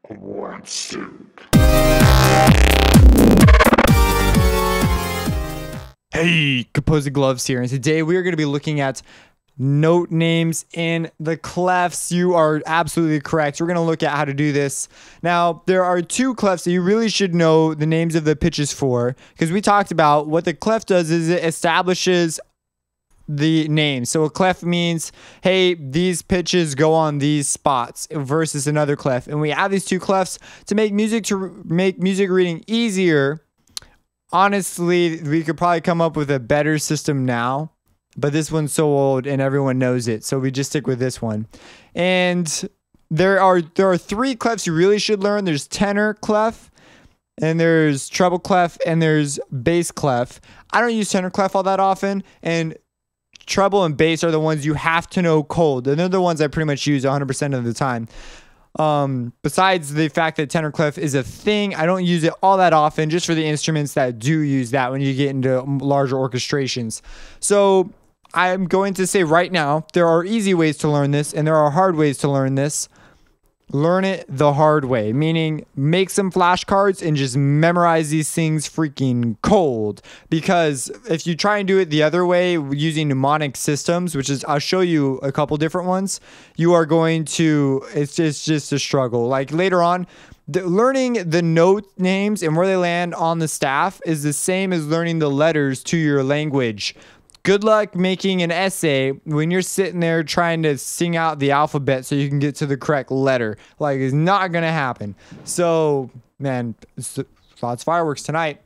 Hey, Composing Gloves here, and today we are going to be looking at note names in the clefs. You are absolutely correct. We're going to look at how to do this. Now, there are two clefs that you really should know the names of the pitches for, because we talked about what the clef does is it establishes the name. So a clef means, hey, these pitches go on these spots versus another clef. And we have these two clefs to make music reading easier. Honestly, we could probably come up with a better system now, but this one's so old and everyone knows it, so we just stick with this one. And there are three clefs you really should learn. There's tenor clef, and there's treble clef, and there's bass clef. I don't use tenor clef all that often, and treble and bass are the ones you have to know cold, and they're the ones I pretty much use 100% of the time. Besides the fact that tenor clef is a thing, I don't use it all that often, just for the instruments that do use that when you get into larger orchestrations. So I'm going to say right now, there are easy ways to learn this and there are hard ways to learn this. Learn it the hard way, meaning make some flashcards and just memorize these things freaking cold. Because if you try and do it the other way using mnemonic systems, which is, I'll show you a couple different ones, you are going to, it's just a struggle. Like later on, learning the note names and where they land on the staff is the same as learning the letters to your language. Good luck making an essay when you're sitting there trying to sing out the alphabet so you can get to the correct letter. Like, it's not going to happen. So, man, lots of fireworks tonight.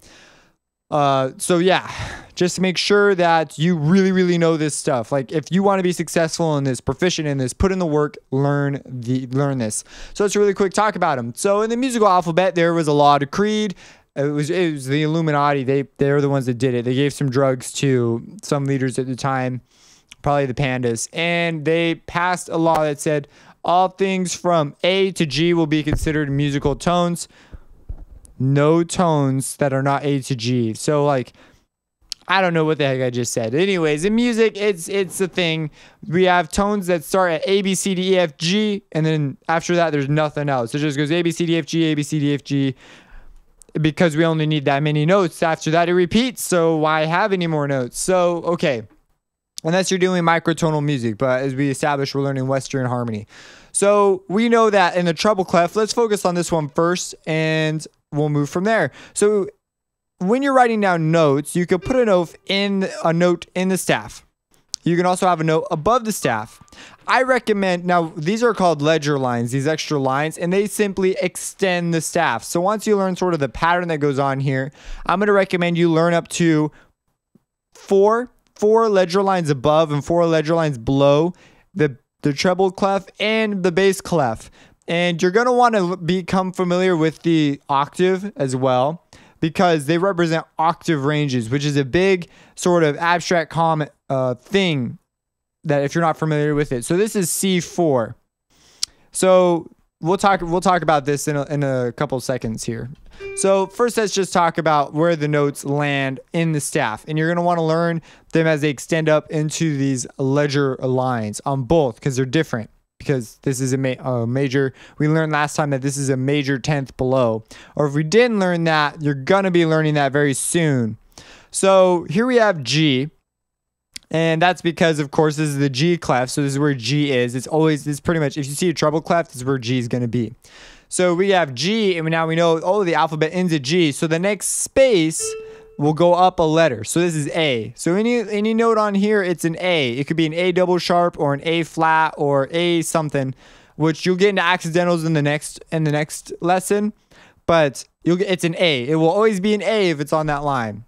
So yeah, just make sure that you really know this stuff. Like, if you want to be successful in this, proficient in this, put in the work, learn this. So let's really quick talk about them. So in the musical alphabet, there was a law decreed. It was the Illuminati. They're the ones that did it. They gave some drugs to some leaders at the time, probably the pandas, and they passed a law that said all things from A to G will be considered musical tones. No tones that are not A to G. So like, I don't know what the heck I just said. Anyways, in music, it's a thing. We have tones that start at A, B, C, D, E, F, G, and then after that, there's nothing else. It just goes A, B, C, D, F, G, A, B, C, D, F, G. Because we only need that many notes. After that, it repeats. So why have any more notes? So, okay. Unless you're doing microtonal music. But as we established, we're learning Western harmony. So we know that in the treble clef, let's focus on this one first and we'll move from there. So when you're writing down notes, you could put a note in the staff. You can also have a note above the staff. I recommend, now these are called ledger lines, these extra lines, and they simply extend the staff. So once you learn sort of the pattern that goes on here, I'm going to recommend you learn up to four ledger lines above and 4 ledger lines below the treble clef and the bass clef. And you're going to want to become familiar with the octave as well, because they represent octave ranges, which is a big sort of abstract thing that if you're not familiar with it. So this is C4. So we'll talk about this in a couple seconds here. So first, let's just talk about where the notes land in the staff. And you're going to want to learn them as they extend up into these ledger lines on both, because they're different. Because this is a major, we learned last time that this is a major 10th below. Or if we didn't learn that, you're going to be learning that very soon. So here we have G. And that's because, of course, this is the G clef. So this is where G is. It's pretty much, if you see a treble clef, this is where G is going to be. So we have G, and now we know, oh, the alphabet ends at G. So the next space will go up a letter. So this is A. So any note on here, it's an A. It could be an A double sharp or an A flat or A something, which you'll get into accidentals in the next lesson. But it's an A. It will always be an A if it's on that line.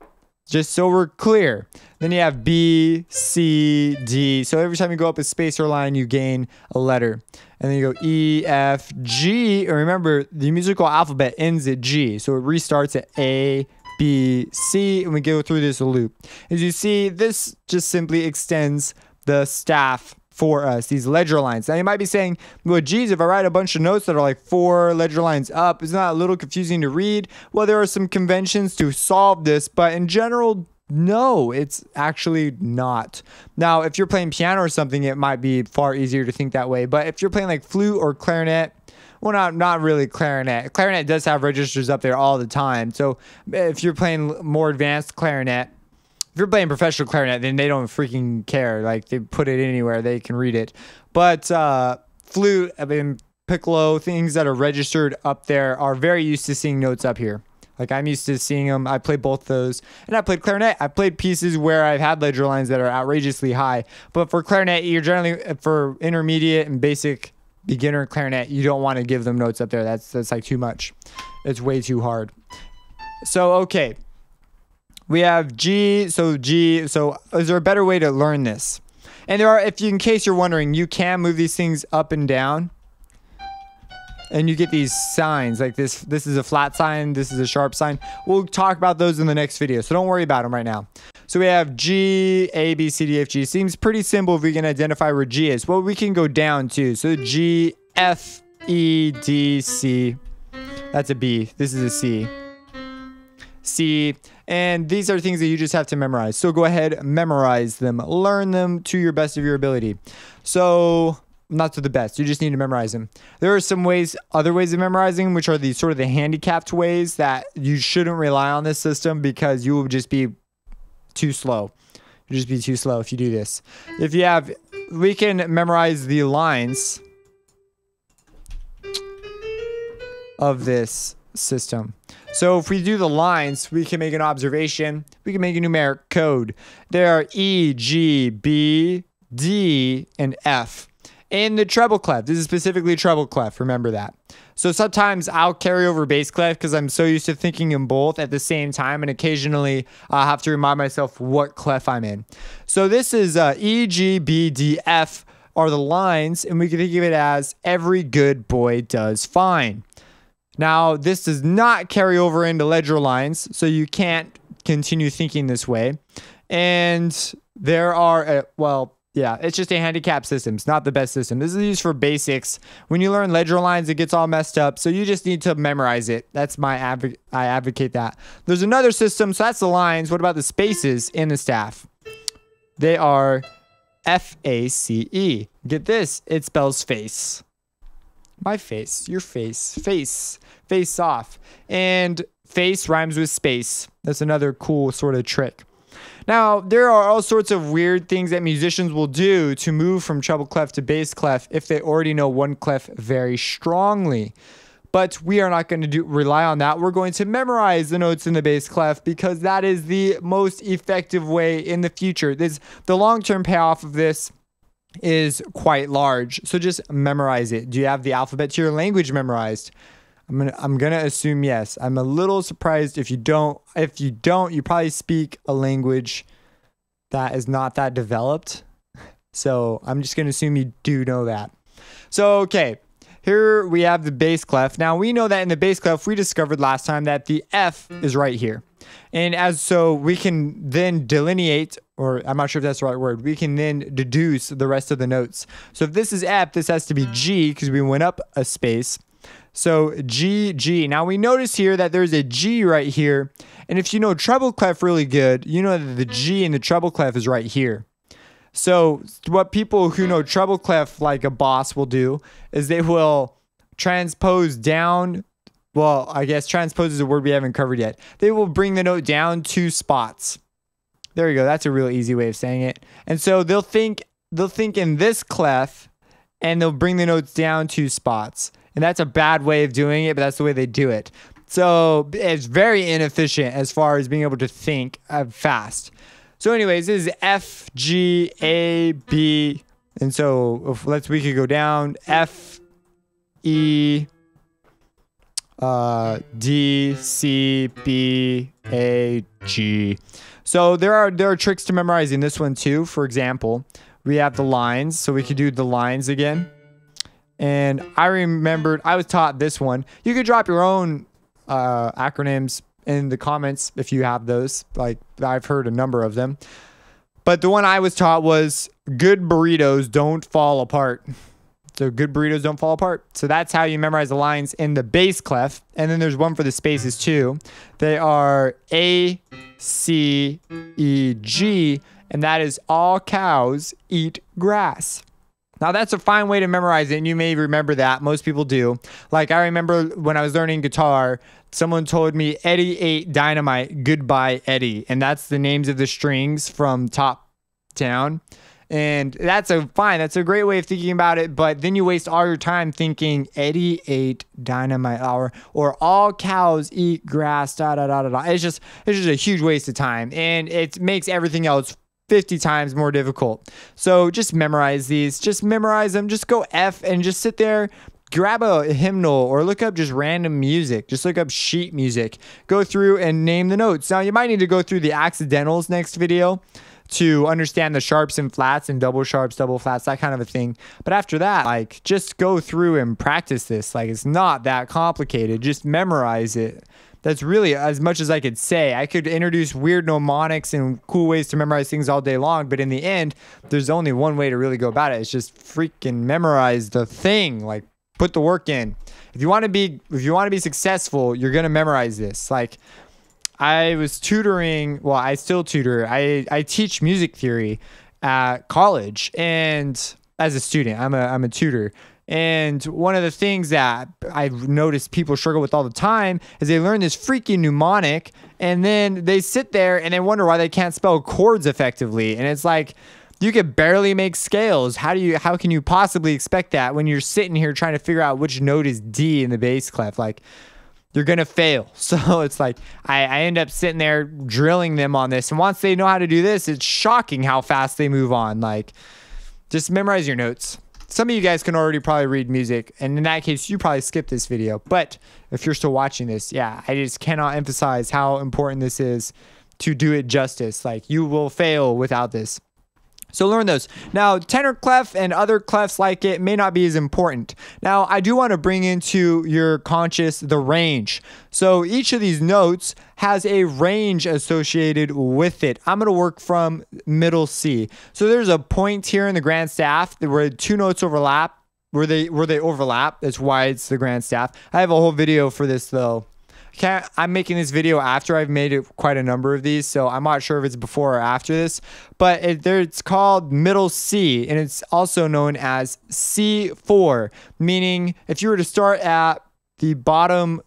Just so we're clear. Then you have B, C, D. So every time you go up a space or line, you gain a letter. And then you go E, F, G. And remember, the musical alphabet ends at G. So it restarts at A, B, C, and we go through this loop. As you see, this just simply extends the staff for us, these ledger lines. Now you might be saying, well, geez, if I write a bunch of notes that are like 4 ledger lines up, isn't that a little confusing to read? Well, there are some conventions to solve this, but in general, no, it's actually not. Now, if you're playing piano or something, it might be far easier to think that way. But if you're playing like flute or clarinet Well, not really clarinet. Clarinet does have registers up there all the time. So if you're playing more advanced clarinet, if you're playing professional clarinet, then they don't freaking care. Like, they put it anywhere, they can read it. But flute, I mean, piccolo, things that are registered up there are very used to seeing notes up here. Like, I'm used to seeing them. I played both those. And I played clarinet. I played pieces where I've had ledger lines that are outrageously high. But for clarinet, you're generally, for intermediate and basic beginner clarinet, you don't want to give them notes up there. That's like too much. It's way too hard. So, okay. We have G. So G. So is there a better way to learn this? And there are, in case you're wondering, you can move these things up and down. And you get these signs like this. This is a flat sign. This is a sharp sign. We'll talk about those in the next video, so don't worry about them right now. So we have G, A, B, C, D, F, G. Seems pretty simple if we can identify where G is. Well, we can go down too. So G, F, E, D, C. That's a B. This is a C. C. And these are things that you just have to memorize. So go ahead, memorize them. Learn them to your best of your ability. So... not to the best. You just need to memorize them. There are some ways, other ways of memorizing, which are the sort of the handicapped ways that you shouldn't rely on this system because you will just be too slow. You'll just be too slow if you do this. If you have, we can memorize the lines of this system. So if we do the lines, we can make an observation. We can make a numeric code. There are E, G, B, D, and F. In the treble clef, this is specifically treble clef, remember that. So sometimes I'll carry over bass clef because I'm so used to thinking in both at the same time, and occasionally I'll have to remind myself what clef I'm in. So this is E, G, B, D, F are the lines, and we can think of it as every good boy does fine. Now, this does not carry over into ledger lines, so you can't continue thinking this way. And there are, well... yeah, it's just a handicap system. It's not the best system. This is used for basics. When you learn ledger lines, it gets all messed up. So you just need to memorize it. That's I advocate that. There's another system. So that's the lines. What about the spaces in the staff? They are F-A-C-E. Get this. It spells face. My face. Your face. Face. Face off. And face rhymes with space. That's another cool sort of trick. Now, there are all sorts of weird things that musicians will do to move from treble clef to bass clef if they already know one clef very strongly. But we are not going to rely on that. We're going to memorize the notes in the bass clef because that is the most effective way in the future. The long-term payoff of this is quite large. So just memorize it. Do you have the alphabet to your language memorized? I'm gonna assume yes. I'm a little surprised if you don't. If you don't, you probably speak a language that is not that developed. So I'm just gonna assume you do know that. So okay, here we have the bass clef. Now we know that in the bass clef we discovered last time that the F is right here, and so we can then delineate, or I'm not sure if that's the right word. We can then deduce the rest of the notes. So if this is F, this has to be G because we went up a space. So G, G. Now we notice here that there's a G right here. And if you know treble clef really good, you know that the G in the treble clef is right here. So what people who know treble clef like a boss will do is they will transpose down. Well, I guess transpose is a word we haven't covered yet. They will bring the note down 2 spots. There you go. That's a real easy way of saying it. And so they'll think in this clef and they'll bring the notes down 2 spots. And that's a bad way of doing it, but that's the way they do it. So it's very inefficient as far as being able to think fast. So anyways, this is F, G, A, B. And so we could go down F, E, D, C, B, A, G. So there are tricks to memorizing this one too. For example, we have the lines. So we could do the lines again. And I remembered, I was taught this one. You could drop your own acronyms in the comments if you have those. Like, I've heard a number of them. But the one I was taught was good burritos don't fall apart. So good burritos don't fall apart. So that's how you memorize the lines in the bass clef. And then there's one for the spaces too. They are A, C, E, G. And that is all cows eat grass. Now that's a fine way to memorize it, and you may remember that. Most people do. Like I remember when I was learning guitar, someone told me Eddie ate dynamite, goodbye Eddie. And that's the names of the strings from top down. And that's a great way of thinking about it. But then you waste all your time thinking Eddie ate dynamite, or all cows eat grass, da da da da da. It's just a huge waste of time, and it makes everything else 50 times more difficult. So just memorize these. Just memorize them. Just go F and just sit there. Grab a hymnal or look up just random music. Just look up sheet music. Go through and name the notes. Now you might need to go through the accidentals next video to understand the sharps and flats and double sharps, double flats, that kind of a thing. But after that, like, just go through and practice this. Like, it's not that complicated. Just memorize it. That's really as much as I could say. I could introduce weird mnemonics and cool ways to memorize things all day long, but in the end, there's only one way to really go about it. It's just freaking memorize the thing. Like, put the work in. If you want to be successful, you're gonna memorize this. Like, I was tutoring. Well, I still tutor. I teach music theory at college, and as a student, I'm a tutor. And one of the things that I've noticed people struggle with all the time is they learn this freaking mnemonic, and then they sit there and they wonder why they can't spell chords effectively. And it's like, you could barely make scales. How can you possibly expect that when you're sitting here trying to figure out which note is D in the bass clef? Like, you're gonna fail. So it's like I end up sitting there drilling them on this, and once they know how to do this, it's shocking how fast they move on. Like, just memorize your notes. Some of you guys can already probably read music, and in that case, you probably skip this video. But if you're still watching this, yeah, I just cannot emphasize how important this is to do it justice. Like, you will fail without this. So learn those. Now, tenor clef and other clefs like it may not be as important. Now, I do want to bring into your conscious the range. So each of these notes has a range associated with it. I'm going to work from middle C. So there's a point here in the grand staff where two notes overlap. Where they overlap. That's why it's the grand staff. I have a whole video for this though. I'm making this video after I've made quite a number of these, so I'm not sure if it's before or after this, but it's called middle C, and it's also known as C4, meaning if you were to start at the bottom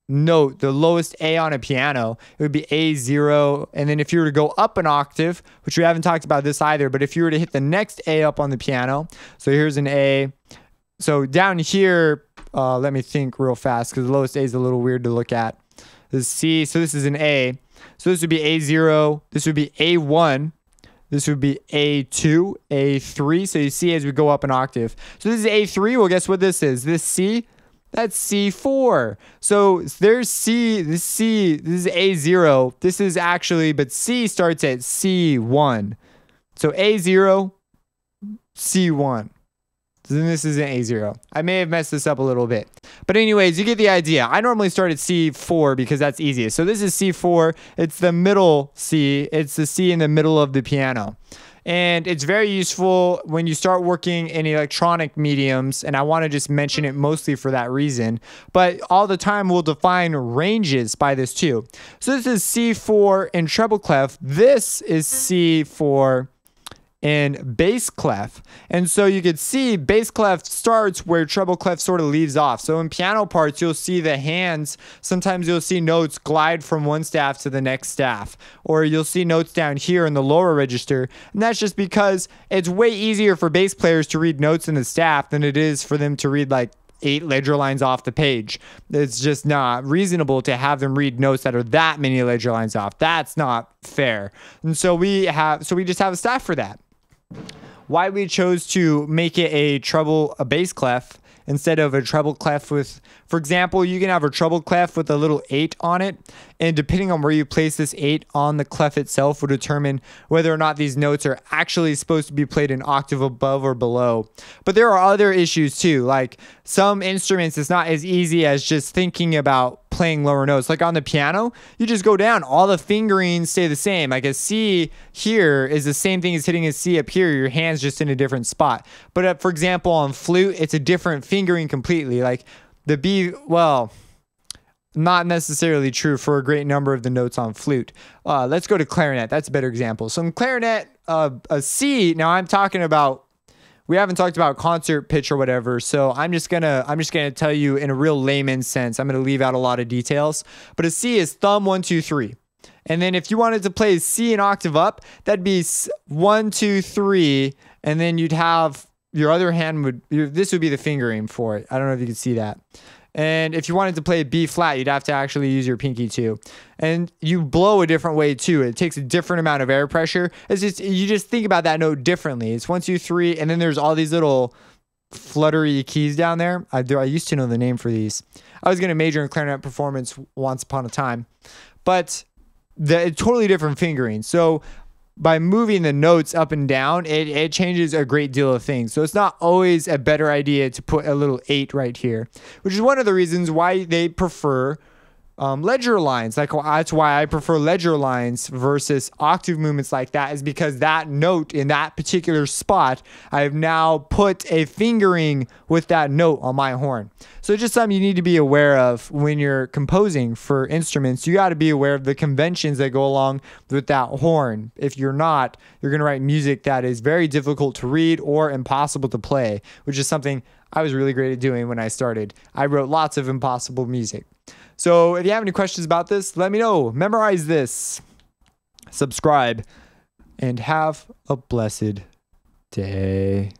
note, the lowest A on a piano, it would be A0, and then if you were to go up an octave, which we haven't talked about this either, but if you were to hit the next A up on the piano, so here's an A, so down here, let me think real fast because the lowest A is a little weird to look at. This is C, so this is an A. So this would be A0, this would be A1, this would be A2, A3. So you see as we go up an octave. So this is A3. Well, guess what this is? This C, that's C4. So there's C, this is A0. This is actually, but C starts at C1. So A0, C1. Then this is an A0. I may have messed this up a little bit. But anyways, you get the idea. I normally start at C4 because that's easiest. So this is C4. It's the middle C. It's the C in the middle of the piano. And it's very useful when you start working in electronic mediums. And I want to just mention it mostly for that reason. But all the time we'll define ranges by this too. So this is C4 in treble clef. This is C4 in bass clef. And so you could see bass clef starts where treble clef sort of leaves off. So in piano parts, you'll see the hands. Sometimes you'll see notes glide from one staff to the next staff, or you'll see notes down here in the lower register. And that's just because it's way easier for bass players to read notes in the staff than it is for them to read like 8 ledger lines off the page. It's just not reasonable to have them read notes that are that many ledger lines off. That's not fair. And so we just have a staff for that. Why we chose to make it a bass clef instead of a treble clef with, for example, you can have a treble clef with a little 8 on it, and depending on where you place this 8 on the clef itself will determine whether or not these notes are actually supposed to be played an octave above or below. But there are other issues too, like some instruments it's not as easy as just thinking about playing lower notes. Like on the piano, you just go down, all the fingerings stay the same. Like a C here is the same thing as hitting a C up here, your hand's just in a different spot. But for example, on flute, it's a different fingering completely. Like the B, well, not necessarily true for a great number of the notes on flute. Let's go to clarinet. That's a better example. So in clarinet, a C, now I'm talking about we haven't talked about concert pitch or whatever, so I'm just gonna tell you in a real layman's sense. I'm gonna leave out a lot of details. But a C is thumb 1, 2, 3. And then if you wanted to play C an octave up, that'd be 1, 2, 3, and then you'd have your other hand this would be the fingering for it. I don't know if you can see that. And if you wanted to play B flat, you'd have to actually use your pinky too. And you blow a different way too. It takes a different amount of air pressure. You just think about that note differently. It's 1, 2, 3, and then there's all these little fluttery keys down there. I used to know the name for these. I was going to major in clarinet performance once upon a time, but totally different fingering. So by moving the notes up and down, it changes a great deal of things. So it's not always a better idea to put a little 8 right here, which is one of the reasons why they prefer ledger lines. Like that's why I prefer ledger lines versus octave movements like that, is because that note in that particular spot, I have now put a fingering with that note on my horn. So just something you need to be aware of when you're composing for instruments. You got to be aware of the conventions that go along with that horn. If you're not, you're going to write music that is very difficult to read or impossible to play, which is something I was really great at doing when I started. I wrote lots of impossible music. So if you have any questions about this, let me know. Memorize this, subscribe, and have a blessed day.